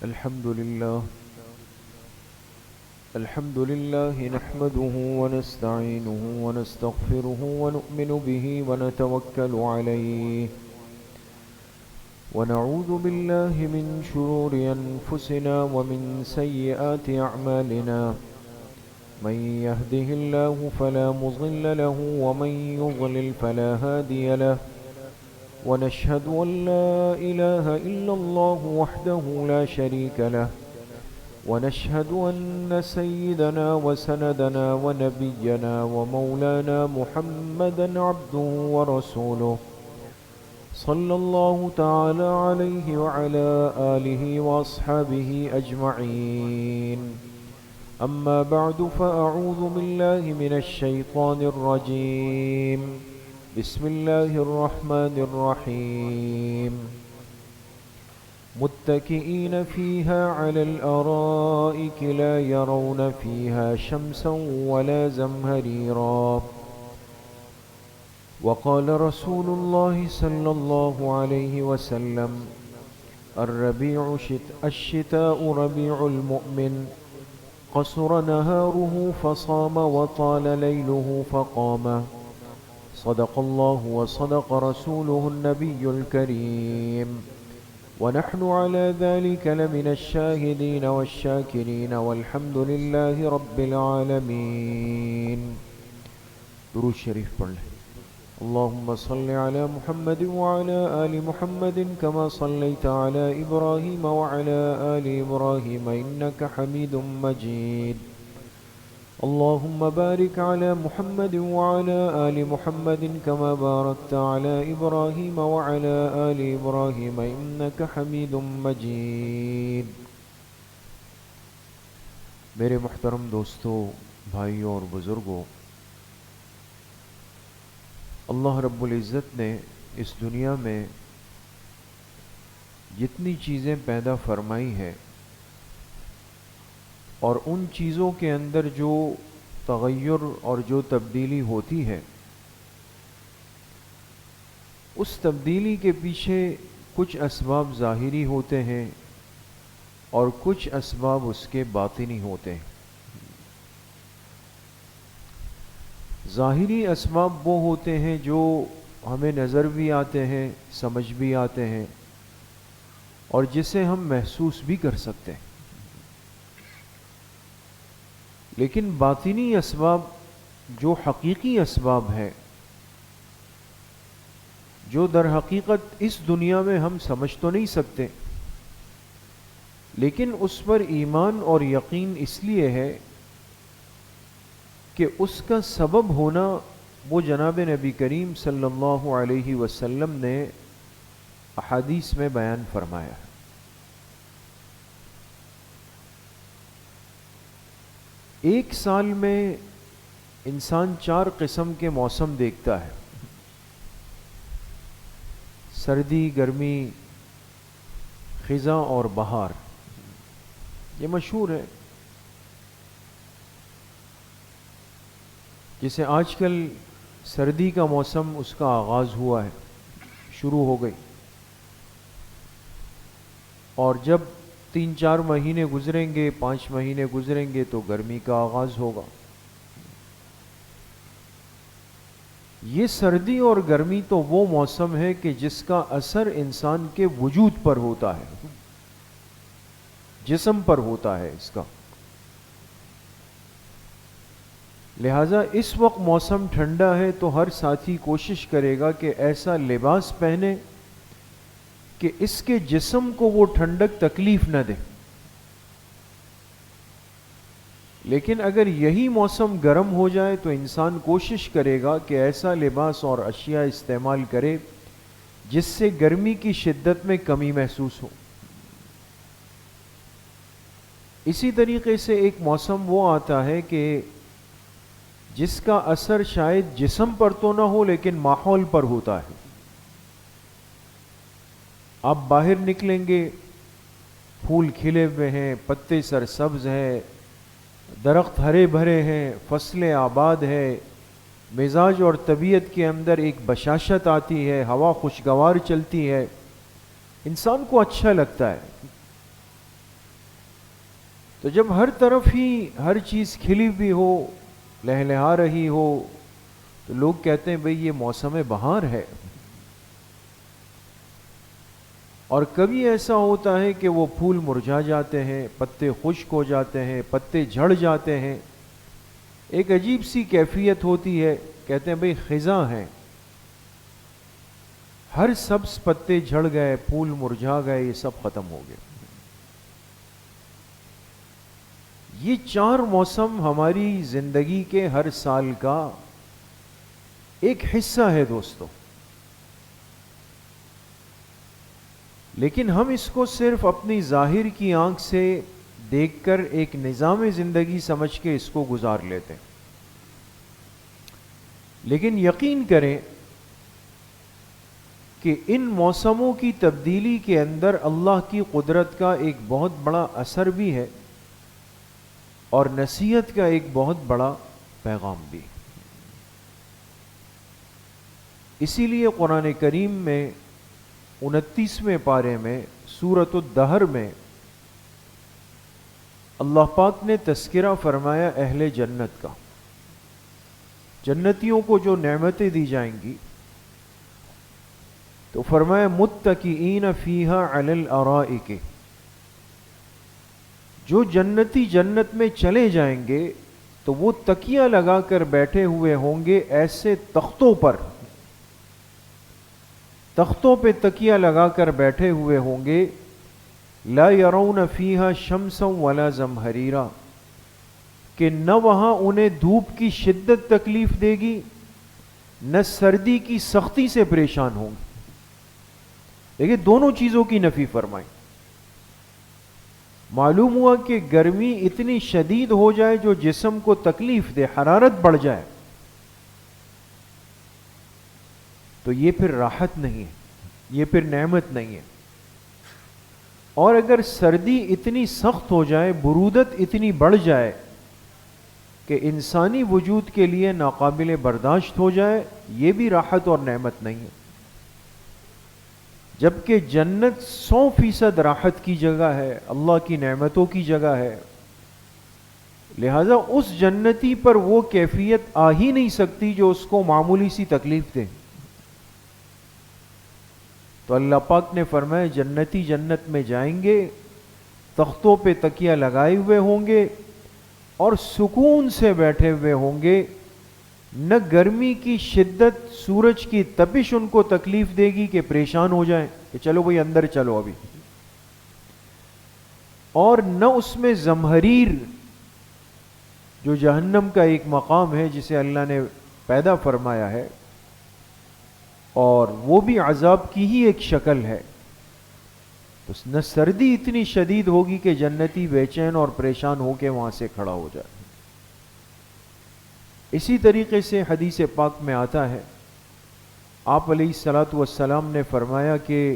الحمد لله نحمده ونستعينه ونستغفره ونؤمن به ونتوكل عليه ونعوذ بالله من شرور أنفسنا ومن سيئات أعمالنا من يهده الله فلا مضل له ومن يضلل فلا هادي له ونشهد أن لا إله إلا الله وحده لا شريك له ونشهد أن سيدنا وسندنا ونبينا ومولانا محمدا عبده ورسوله صلى الله تعالى عليه وعلى آله وأصحابه أجمعين أما بعد فأعوذ بالله من الشيطان الرجيم بسم الله الرحمن الرحيم متكئين فيها على الأرائك لا يرون فيها شمسا ولا زمهريرا وقال رسول الله صلى الله عليه وسلم الشتاء ربيع المؤمن قصر نهاره فصام وطال ليله فقام صدق الله وصدق رسوله النبي الكريم ونحن على ذلك لمن الشاهدين والشاكرين والحمد لله رب العالمين. درود شریف پڑھ لیں. اللهم صل على محمد وعلى آل محمد كما صليت على إبراهيم وعلى آل إبراهيم إنك حميد مجيد. اللهم بارك على محمد وعلى آل محمد كما باركت على إبراهيم وعلى آل إبراهيم إنك حميد مجيد. میرے محترم دوستو، بھائیوں اور بزرگوں، اللہ رب العزت نے اس دنیا میں جتنی چیزیں پیدا فرمائی ہیں اور ان چیزوں کے اندر جو تغیر اور جو تبدیلی ہوتی ہے، اس تبدیلی کے پیچھے کچھ اسباب ظاہری ہوتے ہیں اور کچھ اسباب اس کے باطنی ہوتے ہیں. ظاہری اسباب وہ ہوتے ہیں جو ہمیں نظر بھی آتے ہیں، سمجھ بھی آتے ہیں اور جسے ہم محسوس بھی کر سکتے ہیں. لیکن باطنی اسباب جو حقیقی اسباب ہیں، جو در حقیقت اس دنیا میں ہم سمجھ تو نہیں سکتے، لیکن اس پر ایمان اور یقین اس لیے ہے کہ اس کا سبب ہونا وہ جناب نبی کریم صلی اللہ علیہ وسلم نے احادیث میں بیان فرمایا ہے. ایک سال میں انسان 4 قسم کے موسم دیکھتا ہے: سردی، گرمی، خزاں اور بہار. یہ مشہور ہے. جیسے آج کل سردی کا موسم، اس کا آغاز ہوا ہے، شروع ہو گئی، اور جب 3-4 مہینے گزریں گے، 5 مہینے گزریں گے تو گرمی کا آغاز ہوگا. یہ سردی اور گرمی تو وہ موسم ہے کہ جس کا اثر انسان کے وجود پر ہوتا ہے، جسم پر ہوتا ہے اس کا. لہذا اس وقت موسم ٹھنڈا ہے تو ہر ساتھی کوشش کرے گا کہ ایسا لباس پہنے کہ اس کے جسم کو وہ ٹھنڈک تکلیف نہ دے. لیکن اگر یہی موسم گرم ہو جائے تو انسان کوشش کرے گا کہ ایسا لباس اور اشیاء استعمال کرے جس سے گرمی کی شدت میں کمی محسوس ہو. اسی طریقے سے ایک موسم وہ آتا ہے کہ جس کا اثر شاید جسم پر تو نہ ہو لیکن ماحول پر ہوتا ہے. آپ باہر نکلیں گے، پھول کھلے ہوئے ہیں، پتے سرسبز ہیں، درخت ہرے بھرے ہیں، فصلیں آباد ہے، مزاج اور طبیعت کے اندر ایک بشاشت آتی ہے، ہوا خوشگوار چلتی ہے، انسان کو اچھا لگتا ہے. تو جب ہر طرف ہی ہر چیز کھلی بھی ہو، لہلہا رہی ہو، تو لوگ کہتے ہیں بھئی یہ موسم بہار ہے۔ اور کبھی ایسا ہوتا ہے کہ وہ پھول مرجھا جاتے ہیں، پتے خشک ہو جاتے ہیں، پتے جھڑ جاتے ہیں، ایک عجیب سی کیفیت ہوتی ہے، کہتے ہیں بھئی خزاں ہے، ہر سبز پتے جھڑ گئے، پھول مرجھا گئے، یہ سب ختم ہو گئے۔ یہ 4 موسم ہماری زندگی کے ہر سال کا ایک حصہ ہے دوستو، لیکن ہم اس کو صرف اپنی ظاہر کی آنکھ سے دیکھ کر ایک نظام زندگی سمجھ کے اس کو گزار لیتے ہیں۔ لیکن یقین کریں کہ ان موسموں کی تبدیلی کے اندر اللہ کی قدرت کا ایک بہت بڑا اثر بھی ہے اور نصیحت کا ایک بہت بڑا پیغام بھی۔ اسی لیے قرآن کریم میں 29ویں پارے میں سورۃ الدہر میں اللہ پاک نے تذکرہ فرمایا اہل جنت کا، جنتیوں کو جو نعمتیں دی جائیں گی، تو فرمایا متکئین فیہا علی الارائک، جو جنتی جنت میں چلے جائیں گے تو وہ تکیہ لگا کر بیٹھے ہوئے ہوں گے ایسے تختوں پر، تختوں پہ تکیہ لگا کر بیٹھے ہوئے ہوں گے، لا یرون فیہا شمسا ولا زمہریرا، کہ نہ وہاں انہیں دھوپ کی شدت تکلیف دے گی، نہ سردی کی سختی سے پریشان ہوں گے۔ دیکھیں دونوں چیزوں کی نفی فرمائی۔ معلوم ہوا کہ گرمی اتنی شدید ہو جائے جو جسم کو تکلیف دے، حرارت بڑھ جائے، تو یہ پھر راحت نہیں ہے، یہ پھر نعمت نہیں ہے۔ اور اگر سردی اتنی سخت ہو جائے، برودت اتنی بڑھ جائے کہ انسانی وجود کے لیے ناقابل برداشت ہو جائے، یہ بھی راحت اور نعمت نہیں ہے۔ جبکہ جنت 100% راحت کی جگہ ہے، اللہ کی نعمتوں کی جگہ ہے، لہذا اس جنتی پر وہ کیفیت آ ہی نہیں سکتی جو اس کو معمولی سی تکلیف دے۔ تو اللہ پاک نے فرمایا جنتی جنت میں جائیں گے، تختوں پہ تکیہ لگائے ہوئے ہوں گے اور سکون سے بیٹھے ہوئے ہوں گے، نہ گرمی کی شدت، سورج کی تپش ان کو تکلیف دے گی کہ پریشان ہو جائیں کہ چلو بھئی اندر چلو ابھی، اور نہ اس میں زمہریر، جو جہنم کا ایک مقام ہے جسے اللہ نے پیدا فرمایا ہے، اور وہ بھی عذاب کی ہی ایک شکل ہے، تو نہ سردی اتنی شدید ہوگی کہ جنتی بے چین اور پریشان ہو کے وہاں سے کھڑا ہو جائے۔ اسی طریقے سے حدیث پاک میں آتا ہے، آپ علیہ الصلاۃ والسلام نے فرمایا کہ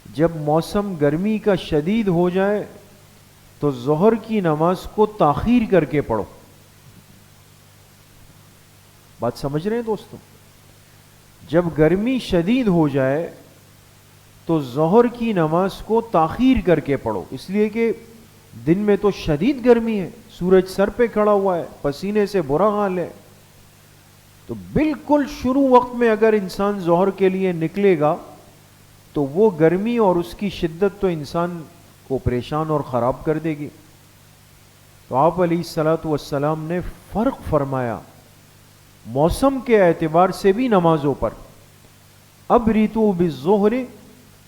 جب موسم گرمی کا شدید ہو جائے تو ظہر کی نماز کو تاخیر کر کے پڑھو۔ بات سمجھ رہے ہیں دوستو؟ جب گرمی شدید ہو جائے تو ظہر کی نماز کو تاخیر کر کے پڑھو، اس لیے کہ دن میں تو شدید گرمی ہے، سورج سر پہ کھڑا ہوا ہے، پسینے سے برا حال ہے، تو بالکل شروع وقت میں اگر انسان ظہر کے لیے نکلے گا تو وہ گرمی اور اس کی شدت تو انسان کو پریشان اور خراب کر دے گی۔ تو آپ علیہ الصلاۃ والسلام نے فرق فرمایا موسم کے اعتبار سے بھی نمازوں پر، ابریتو بالظہر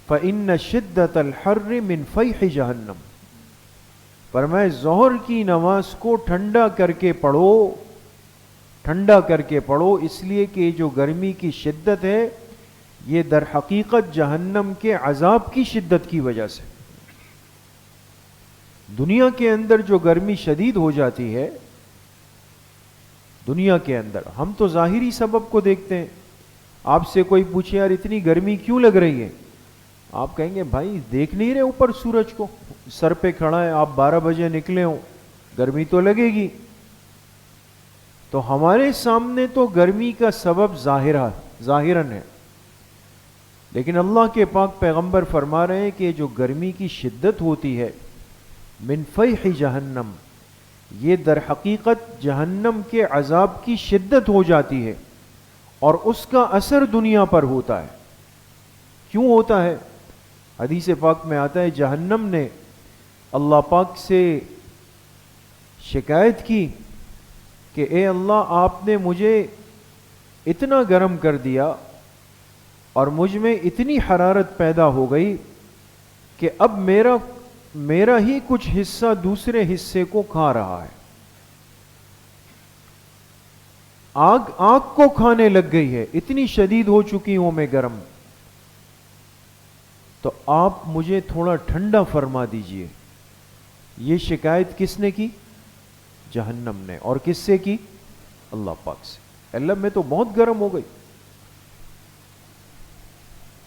فإن شدت الحر من فیح جہنم، فرمایا ظہر کی نماز کو ٹھنڈا کر کے پڑھو، ٹھنڈا کر کے پڑھو، اس لیے کہ جو گرمی کی شدت ہے یہ در حقیقت جہنم کے عذاب کی شدت کی وجہ سے۔ دنیا کے اندر جو گرمی شدید ہو جاتی ہے، دنیا کے اندر ہم تو ظاہری سبب کو دیکھتے ہیں، آپ سے کوئی پوچھے یار اتنی گرمی کیوں لگ رہی ہے، آپ کہیں گے بھائی دیکھ نہیں رہے اوپر سورج کو، سر پہ کھڑا ہے، آپ 12 بجے نکلے ہوں، گرمی تو لگے گی۔ تو ہمارے سامنے تو گرمی کا سبب ظاہراً ہے، لیکن اللہ کے پاک پیغمبر فرما رہے ہیں کہ جو گرمی کی شدت ہوتی ہے من فیح جہنم، یہ در حقیقت جہنم کے عذاب کی شدت ہو جاتی ہے اور اس کا اثر دنیا پر ہوتا ہے۔ کیوں ہوتا ہے؟ حدیث پاک میں آتا ہے جہنم نے اللہ پاک سے شکایت کی کہ اے اللہ، آپ نے مجھے اتنا گرم کر دیا اور مجھ میں اتنی حرارت پیدا ہو گئی کہ اب میرا ہی کچھ حصہ دوسرے حصے کو کھا رہا ہے، آگ کو کھانے لگ گئی ہے، اتنی شدید ہو چکی ہوں میں گرم، تو آپ مجھے تھوڑا ٹھنڈا فرما دیجئے۔ یہ شکایت کس نے کی؟ جہنم نے۔ اور کس سے کی؟ اللہ پاک سے۔ اللہ میں تو بہت گرم ہو گئی۔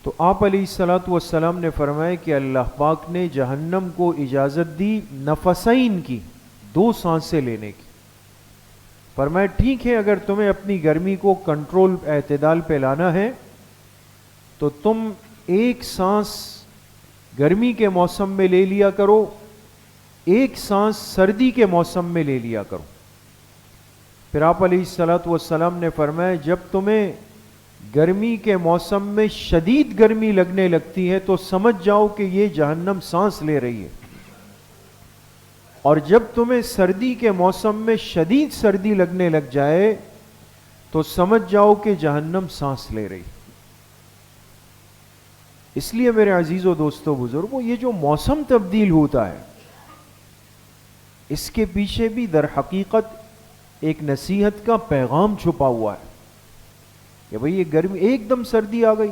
تو آپ علیہ الصلوۃ والسلام نے فرمایا کہ اللہ پاک نے جہنم کو اجازت دی نفسین کی، 2 سانسیں لینے کی۔ فرمایا ٹھیک ہے، اگر تمہیں اپنی گرمی کو کنٹرول اعتدال پہ لانا ہے تو تم 1 سانس گرمی کے موسم میں لے لیا کرو، 1 سانس سردی کے موسم میں لے لیا کرو۔ پھر آپ علیہ الصلوۃ والسلام نے فرمایا جب تمہیں گرمی کے موسم میں شدید گرمی لگنے لگتی ہے تو سمجھ جاؤ کہ یہ جہنم سانس لے رہی ہے، اور جب تمہیں سردی کے موسم میں شدید سردی لگنے لگ جائے تو سمجھ جاؤ کہ جہنم سانس لے رہی۔ اس لیے میرے عزیزو دوستو بزرگوں، یہ جو موسم تبدیل ہوتا ہے اس کے پیچھے بھی در حقیقت ایک نصیحت کا پیغام چھپا ہوا ہے کہ بھئی یہ گرمی، ایک دم سردی آ گئی،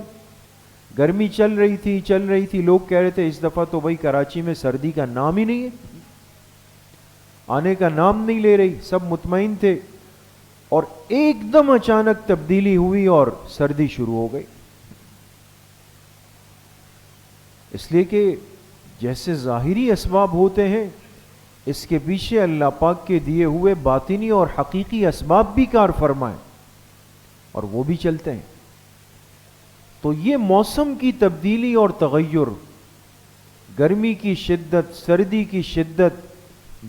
گرمی چل رہی تھی، لوگ کہہ رہے تھے اس دفعہ تو بھئی کراچی میں سردی کا نام ہی نہیں ہے، آنے کا نام نہیں لے رہی، سب مطمئن تھے، اور ایک دم اچانک تبدیلی ہوئی اور سردی شروع ہو گئی۔ اس لیے کہ جیسے ظاہری اسباب ہوتے ہیں اس کے پیچھے اللہ پاک کے دیے ہوئے باطنی اور حقیقی اسباب بھی کار فرمائیں اور وہ بھی چلتے ہیں۔ تو یہ موسم کی تبدیلی اور تغیر، گرمی کی شدت، سردی کی شدت،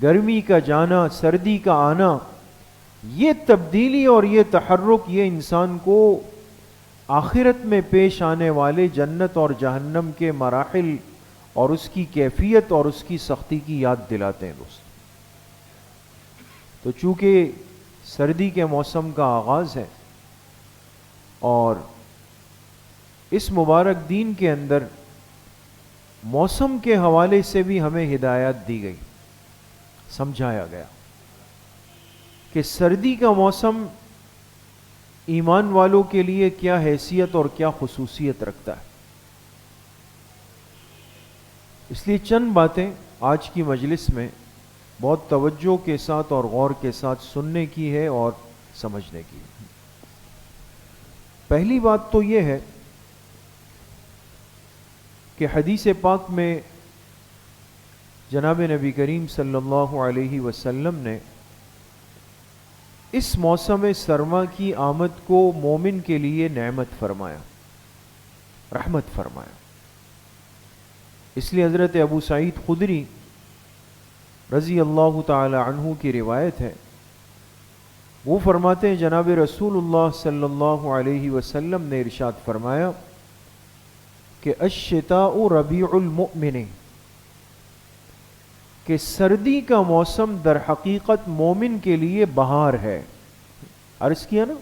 گرمی کا جانا، سردی کا آنا، یہ تبدیلی اور یہ تحرک یہ انسان کو آخرت میں پیش آنے والے جنت اور جہنم کے مراحل اور اس کی کیفیت اور اس کی سختی کی یاد دلاتے ہیں دوست۔ تو چونکہ سردی کے موسم کا آغاز ہے اور اس مبارک دین کے اندر موسم کے حوالے سے بھی ہمیں ہدایت دی گئی، سمجھایا گیا کہ سردی کا موسم ایمان والوں کے لیے کیا حیثیت اور کیا خصوصیت رکھتا ہے۔ اس لیے چند باتیں آج کی مجلس میں بہت توجہ کے ساتھ اور غور کے ساتھ سننے کی ہے اور سمجھنے کی۔ پہلی بات تو یہ ہے کہ حدیث پاک میں جناب نبی کریم صلی اللہ علیہ وسلم نے اس موسم سرما کی آمد کو مومن کے لیے نعمت فرمایا، رحمت فرمایا۔ اس لیے حضرت ابو سعید خدری رضی اللہ تعالی عنہ کی روایت ہے، وہ فرماتے ہیں جناب رسول اللہ صلی اللہ علیہ وسلم نے ارشاد فرمایا کہ الشتاء ربیع المؤمن، کہ سردی کا موسم در حقیقت مومن کے لیے بہار ہے۔ عرض کیا نا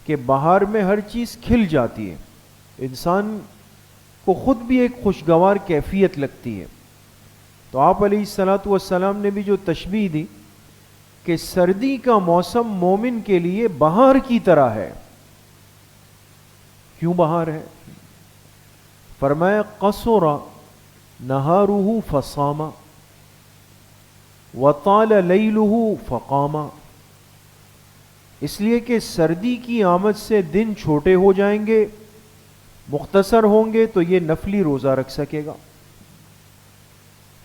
کہ بہار میں ہر چیز کھل جاتی ہے، انسان کو خود بھی ایک خوشگوار کیفیت لگتی ہے۔ تو آپ علیہ الصلوۃ والسلام نے بھی جو تشبیہ دی کہ سردی کا موسم مومن کے لیے بہار کی طرح ہے۔ کیوں بہار ہے؟ فرمایا قصر نہارہ فصام وطال لیلہ فقام، اس لیے کہ سردی کی آمد سے دن چھوٹے ہو جائیں گے، مختصر ہوں گے تو یہ نفلی روزہ رکھ سکے گا،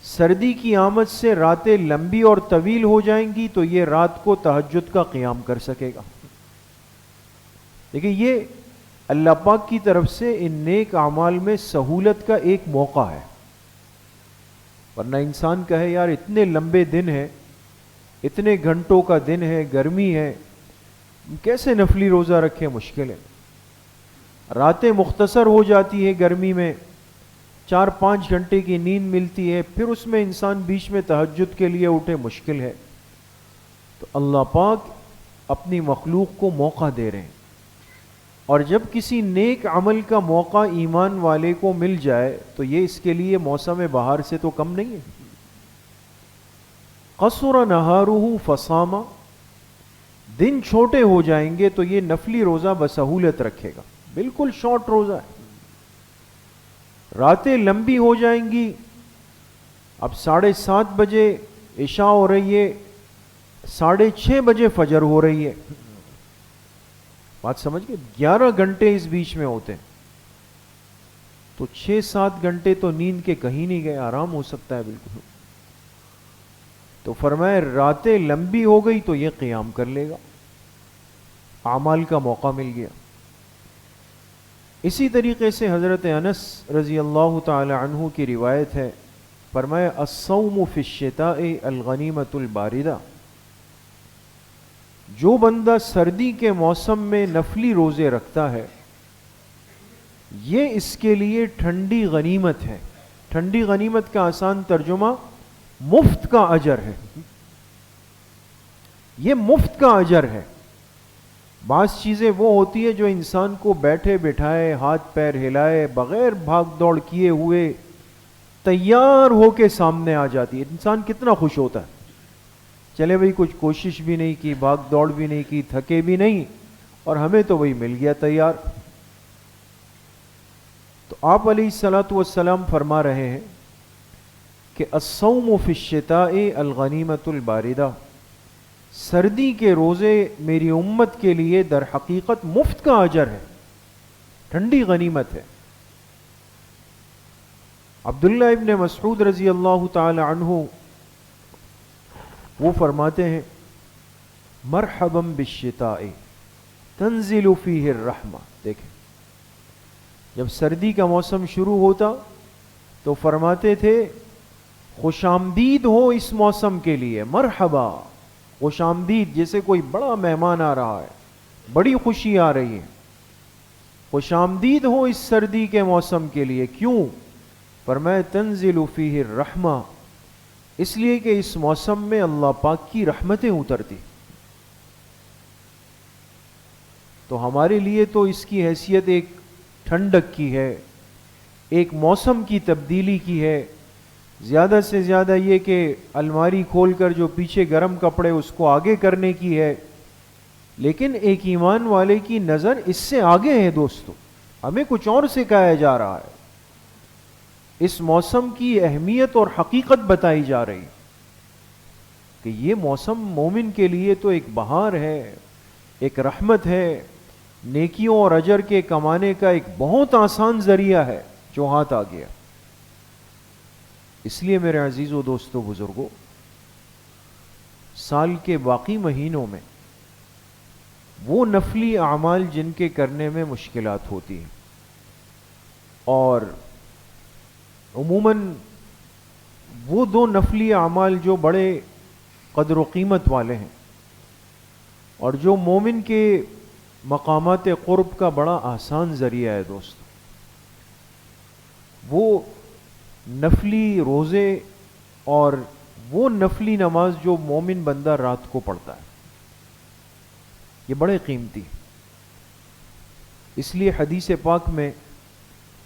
سردی کی آمد سے راتیں لمبی اور طویل ہو جائیں گی تو یہ رات کو تہجد کا قیام کر سکے گا۔ دیکھیں یہ اللہ پاک کی طرف سے ان نیک اعمال میں سہولت کا ایک موقع ہے۔ ورنہ انسان کہے یار اتنے لمبے دن ہیں، اتنے گھنٹوں کا دن ہے، گرمی ہے، کیسے نفلی روزہ رکھے؟ مشکل ہے۔ راتیں مختصر ہو جاتی ہے گرمی میں، 4-5 گھنٹے کی نیند ملتی ہے، پھر اس میں انسان بیچ میں تہجد کے لیے اٹھے، مشکل ہے۔ تو اللہ پاک اپنی مخلوق کو موقع دے رہے ہیں، اور جب کسی نیک عمل کا موقع ایمان والے کو مل جائے تو یہ اس کے لیے موسم بہار سے تو کم نہیں ہے۔ قصر نہارہ فصام، دن چھوٹے ہو جائیں گے تو یہ نفلی روزہ بسہولت رکھے گا، بالکل شارٹ روزہ ہے۔ راتیں لمبی ہو جائیں گی، اب 7:30 بجے عشاء ہو رہی ہے، 6:30 بجے فجر ہو رہی ہے، بات سمجھ گئے؟ 11 گھنٹے اس بیچ میں ہوتے ہیں، تو 6-7 گھنٹے تو نیند کے کہیں نہیں گئے، آرام ہو سکتا ہے بالکل۔ تو فرمایا راتیں لمبی ہو گئی تو یہ قیام کر لے گا، اعمال کا موقع مل گیا۔ اسی طریقے سے حضرت انس رضی اللہ تعالی عنہ کی روایت ہے، فرمایا الصوم فی الشتاء الغنیمۃ الباردہ، جو بندہ سردی کے موسم میں نفلی روزے رکھتا ہے یہ اس کے لیے ٹھنڈی غنیمت ہے۔ ٹھنڈی غنیمت کا آسان ترجمہ مفت کا اجر ہے، یہ مفت کا اجر ہے۔ بعض چیزیں وہ ہوتی ہے جو انسان کو بیٹھے بٹھائے، ہاتھ پیر ہلائے، بغیر بھاگ دوڑ کیے ہوئے تیار ہو کے سامنے آ جاتی ہے، انسان کتنا خوش ہوتا ہے، چلے بھئی کچھ کوشش بھی نہیں کی، بھاگ دوڑ بھی نہیں کی، تھکے بھی نہیں، اور ہمیں تو وہی مل گیا تیار۔ تو آپ علیہ الصلوۃ والسلام فرما رہے ہیں کہ الصوم فی الشتاء الغنیمۃ الباردہ، سردی کے روزے میری امت کے لیے در حقیقت مفت کا اجر ہے، ٹھنڈی غنیمت ہے۔ عبداللہ ابن مسعود رضی اللہ تعالی عنہ وہ فرماتے ہیں مرحبا بالشتاء تنزل فیہ الرحمہ، دیکھیں جب سردی کا موسم شروع ہوتا تو فرماتے تھے خوش آمدید ہو اس موسم کے لیے، مرحبا، خوش آمدید، جیسے کوئی بڑا مہمان آ رہا ہے، بڑی خوشی آ رہی ہے، خوش آمدید ہو اس سردی کے موسم کے لیے۔ کیوں؟ فرمایا تنزل فیہ الرحمہ، اس لیے کہ اس موسم میں اللہ پاک کی رحمتیں اترتی۔ تو ہمارے لیے تو اس کی حیثیت ایک ٹھنڈک کی ہے، ایک موسم کی تبدیلی کی ہے، زیادہ سے زیادہ یہ کہ الماری کھول کر جو پیچھے گرم کپڑے اس کو آگے کرنے کی ہے، لیکن ایک ایمان والے کی نظر اس سے آگے ہے دوستو، ہمیں کچھ اور سکھایا جا رہا ہے، اس موسم کی اہمیت اور حقیقت بتائی جا رہی کہ یہ موسم مومن کے لیے تو ایک بہار ہے، ایک رحمت ہے، نیکیوں اور اجر کے کمانے کا ایک بہت آسان ذریعہ ہے جو ہاتھ آ گیا۔ اس لیے میرے عزیزو دوستو بزرگو، سال کے باقی مہینوں میں وہ نفلی اعمال جن کے کرنے میں مشکلات ہوتی ہیں، اور عموماً وہ 2 نفلی اعمال جو بڑے قدر و قیمت والے ہیں اور جو مومن کے مقامات قرب کا بڑا آسان ذریعہ ہے دوست، وہ نفلی روزے اور وہ نفلی نماز جو مومن بندہ رات کو پڑھتا ہے، یہ بڑے قیمتی۔ اس لیے حدیث پاک میں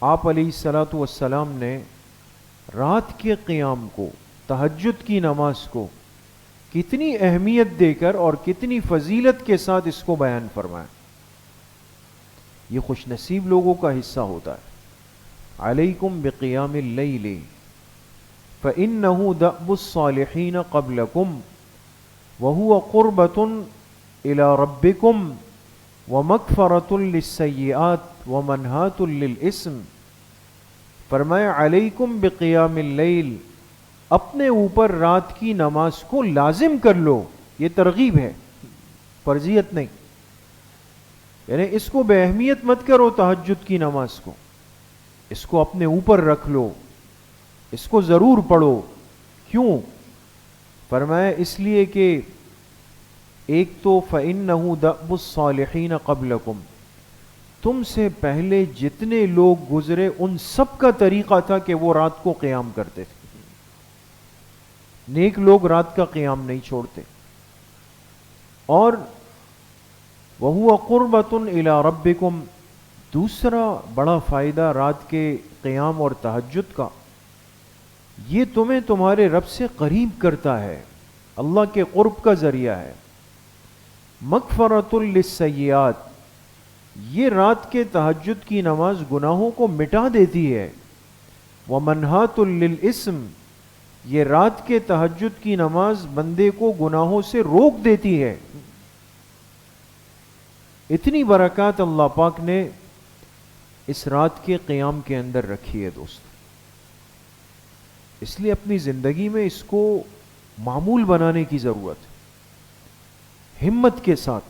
آپ علیہ الصلوۃ والسلام نے رات کے قیام کو، تہجد کی نماز کو کتنی اہمیت دے کر اور کتنی فضیلت کے ساتھ اس کو بیان فرمایا۔ یہ خوش نصیب لوگوں کا حصہ ہوتا ہے۔ علیکم بقیام اللیل فإنہ دأب الصالحین قبلکم وہو قربۃ الی ربکم ومغفرۃ للسیئات ومنہاۃ للاسم۔ فرمایا علیکم بقیام اللیل، اپنے اوپر رات کی نماز کو لازم کر لو، یہ ترغیب ہے، فرضیت نہیں، یعنی اس کو بے اہمیت مت کرو تہجد کی نماز کو، اس کو اپنے اوپر رکھ لو، اس کو ضرور پڑھو، کیوں؟ فرمایا اس لیے کہ ایک تو فَإِنَّهُ دَأْبُ الصَّالِحِينَ قَبْلَكُمْ، تم سے پہلے جتنے لوگ گزرے ان سب کا طریقہ تھا کہ وہ رات کو قیام کرتے تھے. نیک لوگ رات کا قیام نہیں چھوڑتے. اور وَهُوَ قُرْبَةٌ إِلَىٰ رَبِّكُمْ، دوسرا بڑا فائدہ رات کے قیام اور تہجد کا، یہ تمہیں تمہارے رب سے قریب کرتا ہے، اللہ کے قرب کا ذریعہ ہے. مغفرۃ للسیئات، یہ رات کے تہجد کی نماز گناہوں کو مٹا دیتی ہے. ومنہات للاسم، یہ رات کے تہجد کی نماز بندے کو گناہوں سے روک دیتی ہے. اتنی برکات اللہ پاک نے اس رات کے قیام کے اندر رکھی ہے دوست. اس لیے اپنی زندگی میں اس کو معمول بنانے کی ضرورت ہے، ہمت کے ساتھ.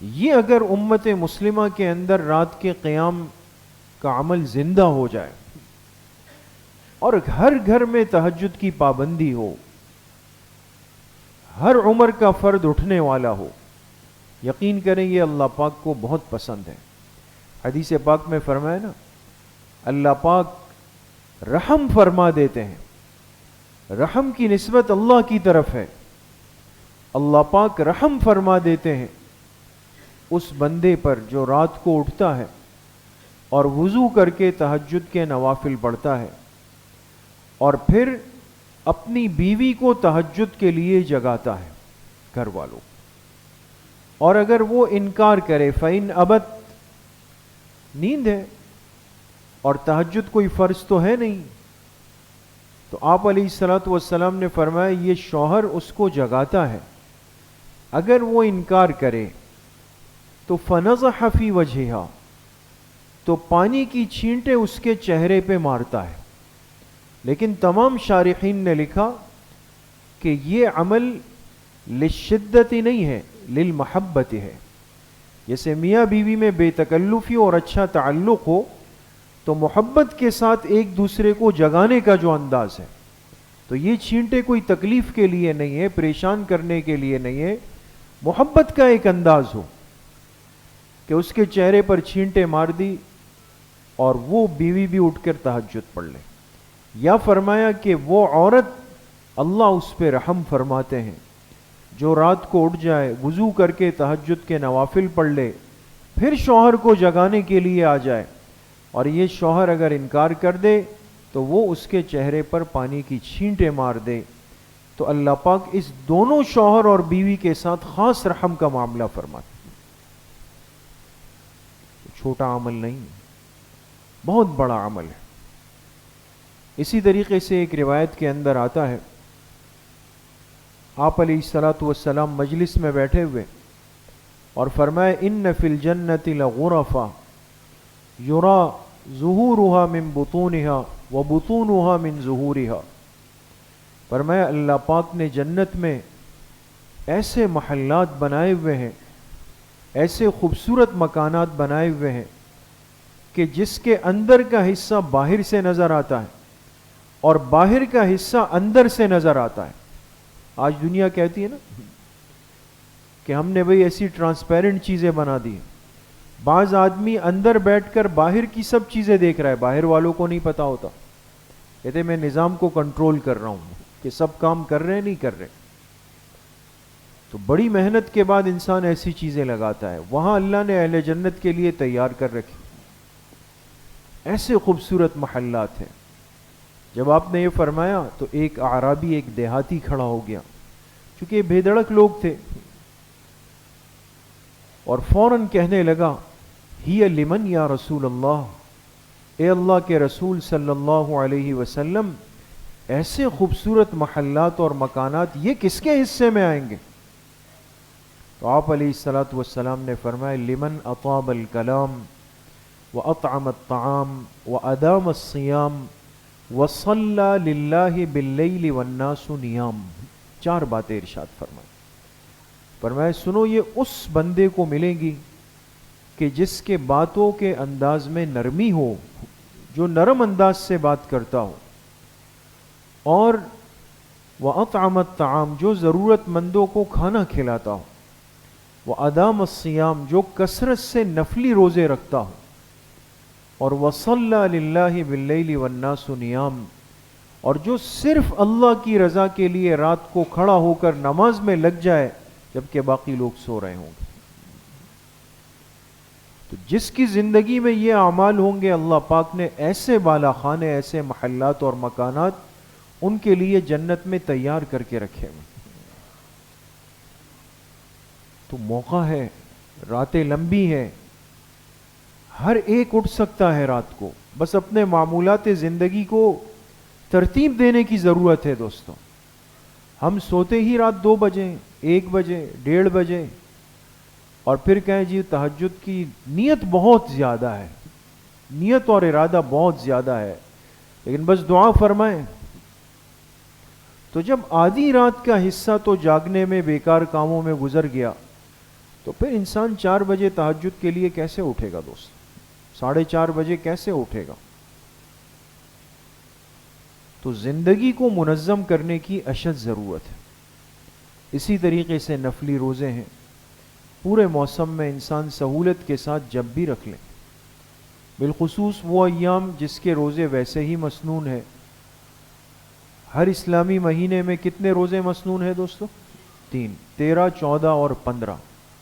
یہ اگر امت مسلمہ کے اندر رات کے قیام کا عمل زندہ ہو جائے اور ہر گھر میں تہجد کی پابندی ہو، ہر عمر کا فرد اٹھنے والا ہو، یقین کریں یہ اللہ پاک کو بہت پسند ہے. حدیث پاک میں فرمایا نا، اللہ پاک رحم فرما دیتے ہیں. رحم کی نسبت اللہ کی طرف ہے. اللہ پاک رحم فرما دیتے ہیں اس بندے پر جو رات کو اٹھتا ہے اور وضو کر کے تہجد کے نوافل پڑھتا ہے اور پھر اپنی بیوی کو تہجد کے لیے جگاتا ہے گھر والوں. اور اگر وہ انکار کرے، فَإِنْ أَبَتْ، نیند ہے اور تہجد کوئی فرض تو ہے نہیں، تو آپ علیہ الصلوۃ والسلام نے فرمایا یہ شوہر اس کو جگاتا ہے. اگر وہ انکار کرے تو فَنَضَحَ فِي وَجْهِهَا، تو پانی کی چھینٹے اس کے چہرے پہ مارتا ہے. لیکن تمام شارحین نے لکھا کہ یہ عمل للشدت نہیں ہے، للمحبت ہے. جیسے میاں بیوی میں بے تکلفی اور اچھا تعلق ہو تو محبت کے ساتھ ایک دوسرے کو جگانے کا جو انداز ہے، تو یہ چھینٹے کوئی تکلیف کے لیے نہیں ہے، پریشان کرنے کے لیے نہیں ہے، محبت کا ایک انداز ہو کہ اس کے چہرے پر چھینٹے مار دی اور وہ بیوی بھی اٹھ کر تہجد پڑھ لے. یا فرمایا کہ وہ عورت اللہ اس پہ رحم فرماتے ہیں جو رات کو اٹھ جائے، وضو کر کے تہجد کے نوافل پڑھ لے، پھر شوہر کو جگانے کے لیے آ جائے، اور یہ شوہر اگر انکار کر دے تو وہ اس کے چہرے پر پانی کی چھینٹے مار دے. تو اللہ پاک اس دونوں شوہر اور بیوی کے ساتھ خاص رحم کا معاملہ فرماتے. چھوٹا عمل نہیں، بہت بڑا عمل ہے. اسی طریقے سے ایک روایت کے اندر آتا ہے، آپ علیہ الصلوۃ والسلام مجلس میں بیٹھے ہوئے اور فرمائے ان فی الجنۃ لغرفا یرا ظہورها من بطونها وبطونها من ظہورها. فرمایا اللہ پاک نے جنت میں ایسے محلات بنائے ہوئے ہیں، ایسے خوبصورت مکانات بنائے ہوئے ہیں کہ جس کے اندر کا حصہ باہر سے نظر آتا ہے اور باہر کا حصہ اندر سے نظر آتا ہے. آج دنیا کہتی ہے نا کہ ہم نے بھئی ایسی ٹرانسپیرنٹ چیزیں بنا دی. بعض آدمی اندر بیٹھ کر باہر کی سب چیزیں دیکھ رہا ہے، باہر والوں کو نہیں پتا ہوتا. کہتے میں نظام کو کنٹرول کر رہا ہوں کہ سب کام کر رہے ہیں نہیں کر رہے. تو بڑی محنت کے بعد انسان ایسی چیزیں لگاتا ہے. وہاں اللہ نے اہل جنت کے لیے تیار کر رکھی ایسے خوبصورت محلات ہیں. جب آپ نے یہ فرمایا تو ایک اعرابی، ایک دیہاتی کھڑا ہو گیا، چونکہ بے دڑک لوگ تھے، اور فوراً کہنے لگا ہی لمن یا رسول اللہ، اے اللہ کے رسول صلی اللہ علیہ وسلم، ایسے خوبصورت محلات اور مکانات یہ کس کے حصے میں آئیں گے؟ تو آپ علیہ الصلوۃ والسلام نے فرمایا لمن اطاب الکلام واطعم الطعام وادام الصیام وصلی للہ باللیل والناس نیام. 4 باتیں ارشاد فرمائیں. فرمایا سنو، یہ اس بندے کو ملے گی کہ جس کے باتوں کے انداز میں نرمی ہو، جو نرم انداز سے بات کرتا ہو، اور وَأَطْعَمَ الطَّعَامَ جو ضرورت مندوں کو کھانا کھلاتا ہو، وَأَدَامَ الصِّيَامَ جو کثرت سے نفلی روزے رکھتا ہو، اور وَصَلَّى لِلَّهِ بِاللَّيْلِ وَالنَّاسُ نِيَامٌ اور جو صرف اللہ کی رضا کے لیے رات کو کھڑا ہو کر نماز میں لگ جائے جبکہ باقی لوگ سو رہے ہوں گے۔ تو جس کی زندگی میں یہ اعمال ہوں گے، اللہ پاک نے ایسے بالا خانے، ایسے محلات اور مکانات ان کے لیے جنت میں تیار کر کے رکھے ہوئے۔ تو موقع ہے، راتیں لمبی ہیں، ہر ایک اٹھ سکتا ہے رات کو، بس اپنے معمولات زندگی کو ترتیب دینے کی ضرورت ہے دوستوں۔ ہم سوتے ہی رات 2 بجے، 1 بجے، 1:30 بجے، اور پھر کہیں جی تہجد کی نیت بہت زیادہ ہے، نیت اور ارادہ بہت زیادہ ہے، لیکن بس دعا فرمائیں۔ تو جب آدھی رات کا حصہ تو جاگنے میں، بیکار کاموں میں گزر گیا، تو پھر انسان 4 بجے تہجد کے لیے کیسے اٹھے گا دوست؟ 4:30 بجے کیسے اٹھے گا؟ تو زندگی کو منظم کرنے کی اشد ضرورت ہے۔ اسی طریقے سے نفلی روزے ہیں، پورے موسم میں انسان سہولت کے ساتھ جب بھی رکھ لیں، بالخصوص وہ ایام جس کے روزے ویسے ہی مسنون ہیں۔ ہر اسلامی مہینے میں کتنے روزے مسنون ہیں دوستو؟ 3، 13، 14 اور 15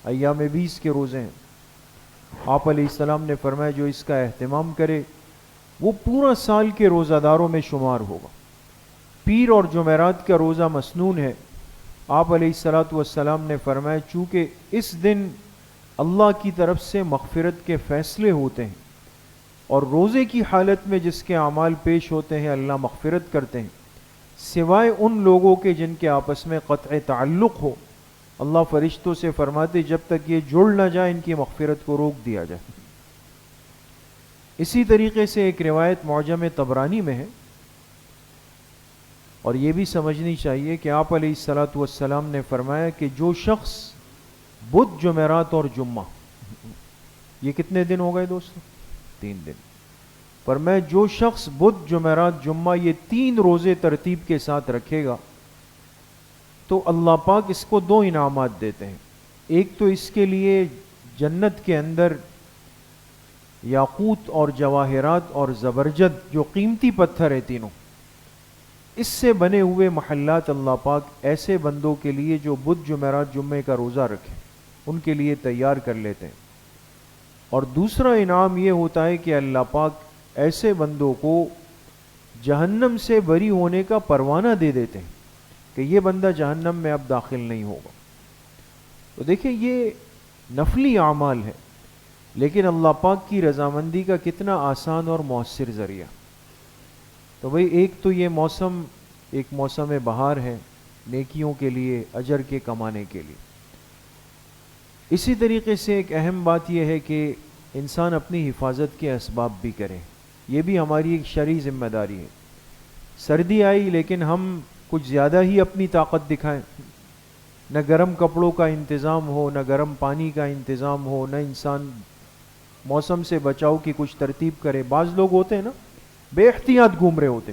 ایام 20 کے روزے ہیں۔ آپ علیہ السلام نے فرمایا جو اس کا اہتمام کرے وہ پورا سال کے روزہ داروں میں شمار ہوگا۔ پیر اور جمعرات کا روزہ مسنون ہے۔ آپ علیہ السلام نے فرمایا چونکہ اس دن اللہ کی طرف سے مغفرت کے فیصلے ہوتے ہیں، اور روزے کی حالت میں جس کے اعمال پیش ہوتے ہیں اللہ مغفرت کرتے ہیں، سوائے ان لوگوں کے جن کے آپس میں قطع تعلق ہو۔ اللہ فرشتوں سے فرماتے جب تک یہ جڑ نہ جائے ان کی مغفرت کو روک دیا جائے۔ اسی طریقے سے ایک روایت معجم طبرانی میں ہے، اور یہ بھی سمجھنی چاہیے کہ آپ علیہ السلام نے فرمایا کہ جو شخص بدھ، جمعرات اور جمعہ، یہ کتنے دن ہو گئے دوستو؟ 3 دن۔ فرمایا جو شخص بدھ، جمعرات، جمعہ یہ 3 روزے ترتیب کے ساتھ رکھے گا تو اللہ پاک اس کو 2 انعامات دیتے ہیں۔ ایک تو اس کے لیے جنت کے اندر یاقوت اور جواہرات اور زبرجد جو قیمتی پتھر ہے تینوں، اس سے بنے ہوئے محلات اللہ پاک ایسے بندوں کے لیے جو بدھ، جمعرات، جمعے کا روزہ رکھیں ان کے لیے تیار کر لیتے ہیں۔ اور دوسرا انعام یہ ہوتا ہے کہ اللہ پاک ایسے بندوں کو جہنم سے بری ہونے کا پروانہ دے دیتے ہیں کہ یہ بندہ جہنم میں اب داخل نہیں ہوگا۔ تو دیکھیں یہ نفلی اعمال ہے، لیکن اللہ پاک کی رضامندی کا کتنا آسان اور مؤثر ذریعہ۔ تو بھئی ایک تو یہ موسم ایک موسم بہار ہے نیکیوں کے لیے، اجر کے کمانے کے لیے۔ اسی طریقے سے ایک اہم بات یہ ہے کہ انسان اپنی حفاظت کے اسباب بھی کرے، یہ بھی ہماری ایک شرعی ذمہ داری ہے۔ سردی آئی لیکن ہم کچھ زیادہ ہی اپنی طاقت دکھائیں، نہ گرم کپڑوں کا انتظام ہو، نہ گرم پانی کا انتظام ہو، نہ انسان موسم سے بچاؤ کی کچھ ترتیب کرے۔ بعض لوگ ہوتے ہیں نا بے احتیاط گھوم رہے ہوتے،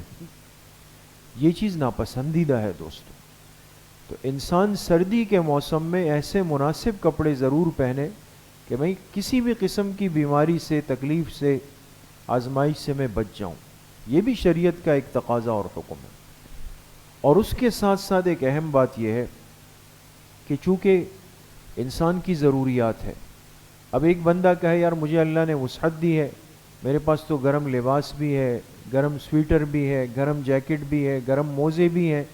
یہ چیز ناپسندیدہ ہے دوستو۔ تو انسان سردی کے موسم میں ایسے مناسب کپڑے ضرور پہنے کہ میں کسی بھی قسم کی بیماری سے، تکلیف سے، آزمائش سے میں بچ جاؤں، یہ بھی شریعت کا ایک تقاضا اور حکم ہے۔ اور اس کے ساتھ ساتھ ایک اہم بات یہ ہے کہ چونکہ انسان کی ضروریات ہے، اب ایک بندہ کہے یار مجھے اللہ نے وسعت دی ہے، میرے پاس تو گرم لباس بھی ہے، گرم سویٹر بھی ہے، گرم جیکٹ بھی ہے، گرم موزے بھی ہیں،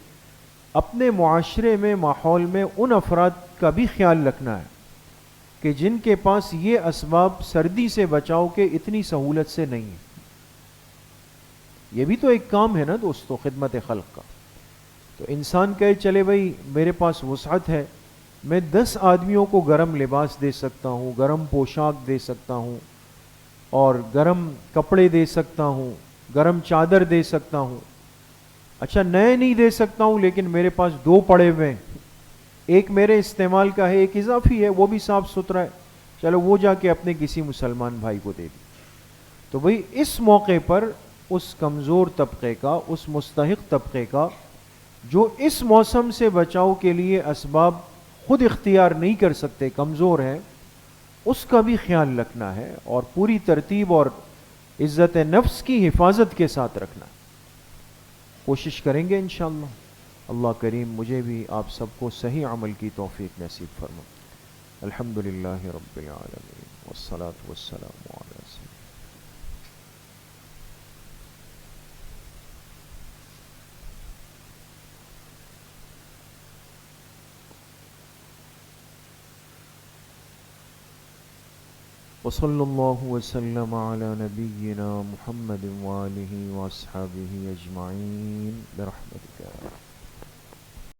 اپنے معاشرے میں، ماحول میں ان افراد کا بھی خیال رکھنا ہے کہ جن کے پاس یہ اسباب سردی سے بچاؤ کے اتنی سہولت سے نہیں ہے۔ یہ بھی تو ایک کام ہے نا دوستو خدمت خلق کا۔ تو انسان کہے چلے بھائی میرے پاس وسعت ہے، میں 10 آدمیوں کو گرم لباس دے سکتا ہوں، گرم پوشاک دے سکتا ہوں، اور گرم کپڑے دے سکتا ہوں، گرم چادر دے سکتا ہوں۔ اچھا نئے نہیں دے سکتا ہوں لیکن میرے پاس 2 پڑے ہوئے ہیں، ایک میرے استعمال کا ہے، ایک اضافی ہے، وہ بھی صاف ستھرا ہے، چلو وہ جا کے اپنے کسی مسلمان بھائی کو دے دی۔ تو بھئی اس موقع پر اس کمزور طبقے کا، اس مستحق طبقے کا جو اس موسم سے بچاؤ کے لیے اسباب خود اختیار نہیں کر سکتے، کمزور ہیں، اس کا بھی خیال رکھنا ہے اور پوری ترتیب اور عزت نفس کی حفاظت کے ساتھ رکھنا ہے۔ کوشش کریں گے انشاءاللہ۔ اللہ کریم مجھے بھی آپ سب کو صحیح عمل کی توفیق نصیب فرمائے۔ الحمدللہ رب العالمین والصلاة والسلام علی سیدنا وصلی اللہ وسلم علی نبینا محمد وآلہ واصحابہ اجمعین برحمتک۔